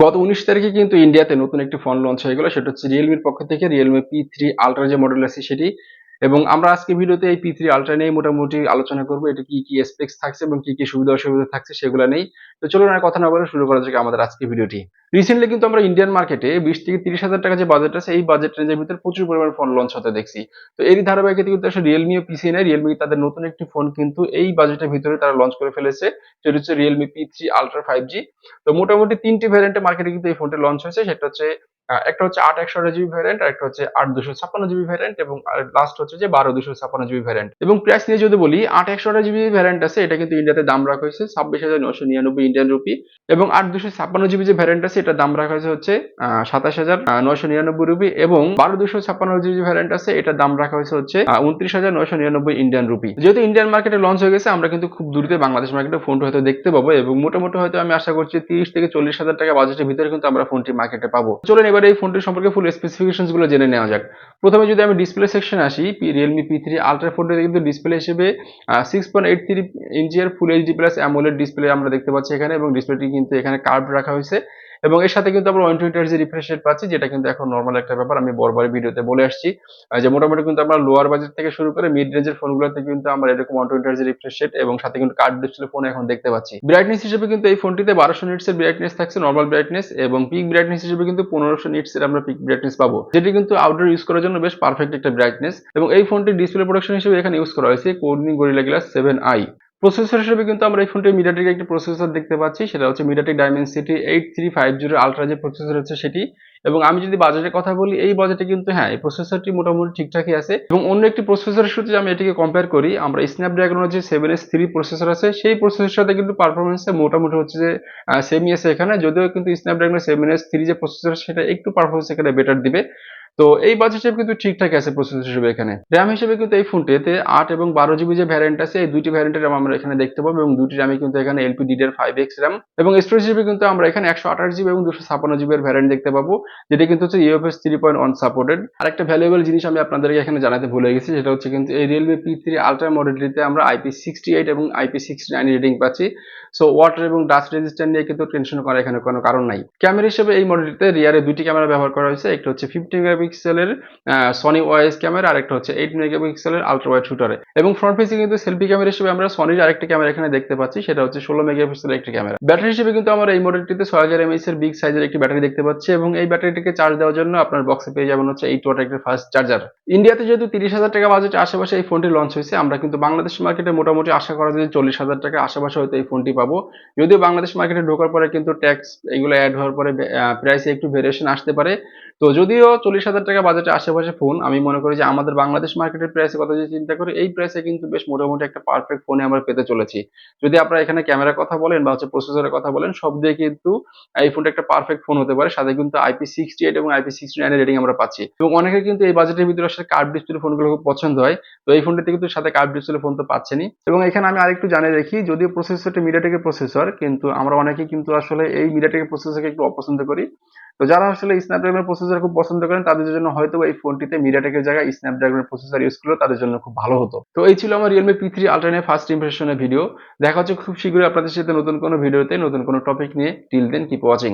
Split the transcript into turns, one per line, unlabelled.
গত 19 তারিখে কিন্তু ইন্ডিয়াতে নতুন একটি ফোন লঞ্চ হয়ে গেল, সেটা হচ্ছে রিয়েলমির পক্ষ থেকে রিয়েলমি P3 আলট্রা যে মডেল আছে সেটি। এবং আমরা আজকে ভিডিওতে এই P3 আলট্রা নিয়ে মোটামুটি আলোচনা করবো, এটা কি কি স্পেক্স থাকছে এবং কি কি সুবিধা অসুবিধা থাকছে সেগুলো নেই। তো চলুন আর কথা না বলে শুরু করা যাক আমাদের আজকে ভিডিওটি। রিসেন্টলি কিন্তু আমরা ইন্ডিয়ান মার্কেটে 20 থেকে 30 হাজার টাকা যে বাজেট আছে এই বাজেট রেঞ্জের ভিতরে প্রচুর পরিমাণ ফোন লঞ্চ হতে দেখছি। তো এরই ধারাবাহিকতা কিন্তু আসলে রিয়েলমি ও পিসি নেয়, রিয়েলমি তাদের নতুন একটি ফোন কিন্তু এই বাজেটের ভিতরে তারা লঞ্চ করে ফেলেছে, সেটা হচ্ছে রিয়েলমি P3 আলট্রা 5G। তো মোটামুটি তিনটি ভ্যারিয়েন্টে মার্কেটে কিন্তু এই ফোনটি লঞ্চ হয়েছে, সেটা হচ্ছে একটা হচ্ছে 8 128 জিবি ভ্যারিয়েন্ট, আর একটা হচ্ছে 8 256 জিবি ভ্যারিয়েন্ট, এবং লাস্ট হচ্ছে যে 12 256 জিবি ভ্যারিয়েন্ট। এবং প্রাইস নিয়ে যদি বলি, 8 128 জিবি ভ্যারিয়েন্ট আছে, এটা কিন্তু ইন্ডিয়াতে দাম রাখা হয়েছে 26,999 ইন্ডিয়ান রুপি। এবং 8 256 জিবি যে ভ্যারিয়েন্ট আছে এটার দাম রাখা হয়েছে হচ্ছে 27,999 রুপি। এবং 12 256 জিবি ভ্যারিয়েন্ট আছে, এটার দাম রাখা হয়েছে হচ্ছে 29,999 ইন্ডিয়ান রুপি। যেহেতু ইন্ডিয়ান মার্কেটে লঞ্চ হয়ে গেছে, আমরা কিন্তু খুব দ্রুত বাংলাদেশ মার্কেটে ফোনটি হয়তো দেখতে পাবো, এবং মোটামুটি হয়তো আমি আশা করছি 30 থেকে 40 হাজার টাকা বাজেটের ভিতরে কিন্তু আমরা ফোনটি মার্কেটে পাবো। চলুন এবার এই ফোনটির সম্পর্কে ফুল স্পেসিফিকেশনস গুলো জেনে নেওয়া যাক। প্রথমে যদি আমি ডিসপ্লে সেকশনে আসি, রিয়েলমি P3 আলট্রা ফোনটিতে কিন্তু ডিসপ্লে হিসেবে 6.83 ইঞ্চির full HD plus AMOLED display আমরা দেখতে পাচ্ছি এখানে, এবং ডিসপ্লেটি কিন্তু এখানে কার্ভ রাখা হয়েছে। এবং এর সাথে কিন্তু আমরা 120 Hz রিফ্রেশ রেট পাচ্ছি, যেটা কিন্তু এখন নর্মাল একটা ব্যাপার, আমি বরাবর ভিডিওতে বলে আসছি যে মোটামুটি কিন্তু আমরা লোয়ার বাজেট থেকে শুরু করে মিড রেঞ্জের ফোনগুলোতে কিন্তু আমরা এরকম 120 Hz রিফ্রেশ রেট এবং সাথে কিন্তু কার্ভ ডিসপ্লে ফোন এখন দেখতে পাচ্ছি। ব্রাইটনেস হিসেবে কিন্তু এই ফোনটিতে 1200 নিটস এর ব্রাইটনেস থাকছে, নর্মাল ব্রাইটনেস, এবং পিক ব্রাইটনেস হিসেবে কিন্তু 1500 নিটস এর আমরা পিক ব্রাইটনেস পাবো, যেটি কিন্তু আউটডোর ইউজ করার জন্য বেশ পারফেক্ট একটা ব্রাইটনেস। এবং এই ফোনটির ডিসপ্লে প্রোটেকশন হিসেবে এখানে ইউজ করা হয়েছে Corning Gorilla Glass 7i। Processor হিসেবে কিন্তু আমরা এই ফোনটি মিডিয়াটেক একটি প্রসেসর দেখতে পাচ্ছি, সেটা হচ্ছে মিডিয়াটেক ডাইমেনসিটি 8350 আলট্রা যে প্রসেসর হচ্ছে সেটি। এবং আমি যদি বাজেটের কথা বলি, এই বাজেটে কিন্তু হ্যাঁ এই প্রসেসরটি মোটামুটি ঠিকঠাকই আছে। এবং অন্য একটি প্রসেসরের সাথে আমি এটিকে কম্পেয়ার করি, আমরা স্ন্যাপড্রাগনের যে 7S3 প্রসেসর আছে সেই প্রসেসরের সাথে কিন্তু পারফরমেন্সে মোটামুটি হচ্ছে যে সেমই আছে এখানে, যদিও কিন্তু স্ন্যাপড্রাগনের 7S3 যে প্রসেসর সেটা একটু পারফরমেন্স এখানে বেটার দিবে। তো এই বাজেটে কিন্তু ঠিকঠাক আছে প্রসেসর হিসেবে। এখানে র্যাম হিসেবে কিন্তু এই ফোনটিতে 8 এবং 12 জিবি যে ভ্যারিয়েন্ট আছে, এই দুইটি ভ্যারিয়েন্টের র্যাম আমরা এখানে দেখতে পাবো, এবং দুটি র্যামই কিন্তু এখানে LPDDR5X র্যাম। এবং স্টোরেজ হিসেবে কিন্তু আমরা এখানে 128 জিবি এবং 256 জিবি এর ভ্যারিয়েন্ট দেখতে পাবো, যেটা কিন্তু হচ্ছে UFS 3.1 সাপোর্টেড। আরেকটা ভ্যালুয়েবল জিনিস আমি আপনাদেরকে এখানে জানাতে ভুলে গেছি, সেটা হচ্ছে কিন্তু এই রিয়েলমি P3 আলট্রা মডেলটিতে আমরা IP68 এবং IP69 রেটিং পাচ্ছি। সো ওয়াটার এবং ডাস্ট রেজিস্ট্যান্ট নিয়ে কিন্তু টেনশন করার এখানে কোনো কারণ নাই। ক্যামেরা হিসেবে এই মডেলটিতে রিয়ারে দুটি ক্যামেরা ব্যবহার করা হয়েছে, একটা হচ্ছে 50 মেগাপিক্সেলের সনি ওআইএস ক্যামেরা, আর একটা হচ্ছে 8 মেগাপিক্সেলের আলট্রা ওয়াইড শুটারে। এবং ফ্রন্ট ফেসিং কিন্তু সেলফি ক্যামেরা হিসেবে আমরা সনির আরেকটা ক্যামেরা এখানে দেখতে পাচ্ছি, সেটা হচ্ছে 16 মেগাপিক্সেলের একটি ক্যামেরা। ব্যাটারি হিসেবে কিন্তু আমরা এই মডেলটিতে 6000 mAh এর বিগ সাইজের একটি ব্যাটারি দেখতে পাচ্ছি, এবং এই ব্যাটারিটিকে চার্জ দেওয়ার জন্য আপনার বক্সে পেয়ে যাবেন হচ্ছে 8 ওয়াট একটা ফাস্ট চার্জার। ইন্ডিয়াতে যেহেতু 30 হাজার টাকা বাজেটের আশেপাশে এই ফোনটি লঞ্চ হয়েছে, আমরা কিন্তু বাংলাদেশ মার্কেটে মোটামুটি আশা করা যায় 40 হাজার টাকার আশেপাশে হয়তো এই ফোনটি পাবো। যদিও বাংলাদেশ মার্কেটে ঢোকার পরে কিন্তু ট্যাক্স এগুলো অ্যাড হওয়ার পরে প্রাইসে একটু ভেরিয়েশন আসতে পারে। তো যদিও 40 হাজার টাকা বাজেটের আশেপাশে ফোন, আমি মনে করি যে আমাদের বাংলাদেশ মার্কেটের প্রাইসের কথা যদি চিন্তা করি, এই প্রাইসে কিন্তু বেশ মোটামুটি একটা পারফেক্ট ফোনে আমরা পেতে চলেছি। যদি আপনারা এখানে ক্যামেরার কথা বলেন বা হচ্ছে প্রসেসরের কথা বলেন, সব দিয়ে কিন্তু এই ফোনটা একটা পারফেক্ট ফোন হতে পারে। সাথে কিন্তু IP68 এবং IP69 রেটিং আমরা পাচ্ছি, এবং অনেকে কিন্তু এই বাজেটের ভিতরে আসলে কার্ভ ডিসপ্লে ফোনগুলো খুব পছন্দ হয়। তো এই ফোনটিতে কিন্তু সাথে কার্ভ ডিসপ্লে ফোন তো পাচ্ছেনই। এবং এখানে আমি আরেকটু জানিয়ে রাখি, যদিও প্রসেসরটি মিডিয়াটেকের প্রসেসর, কিন্তু আমরা অনেকেই কিন্তু আসলে এই মিডিয়াটেকের প্রসেসরকে একটু অপছন্দ করি। তো যারা আসলে স্ন্যাপড্রাগনের প্রসেসর খুব পছন্দ করেন, তাদের জন্য হয়তো এই ফোনটিতে মিডিয়াটেকের জায়গায় স্ন্যাপড্রাগনের প্রসেসর ইউজ করলে তাদের জন্য খুব ভালো হতো। তো এই ছিল আমার রিয়েলমি P3 আলট্রা নিয়ে ফার্স্ট ইমপ্রেশনের ভিডিও। দেখা হচ্ছে খুব শীঘ্রই আপনাদের সাথে নতুন কোনো ভিডিওতে নতুন কোনো টপিক নিয়ে। Till then keep watching.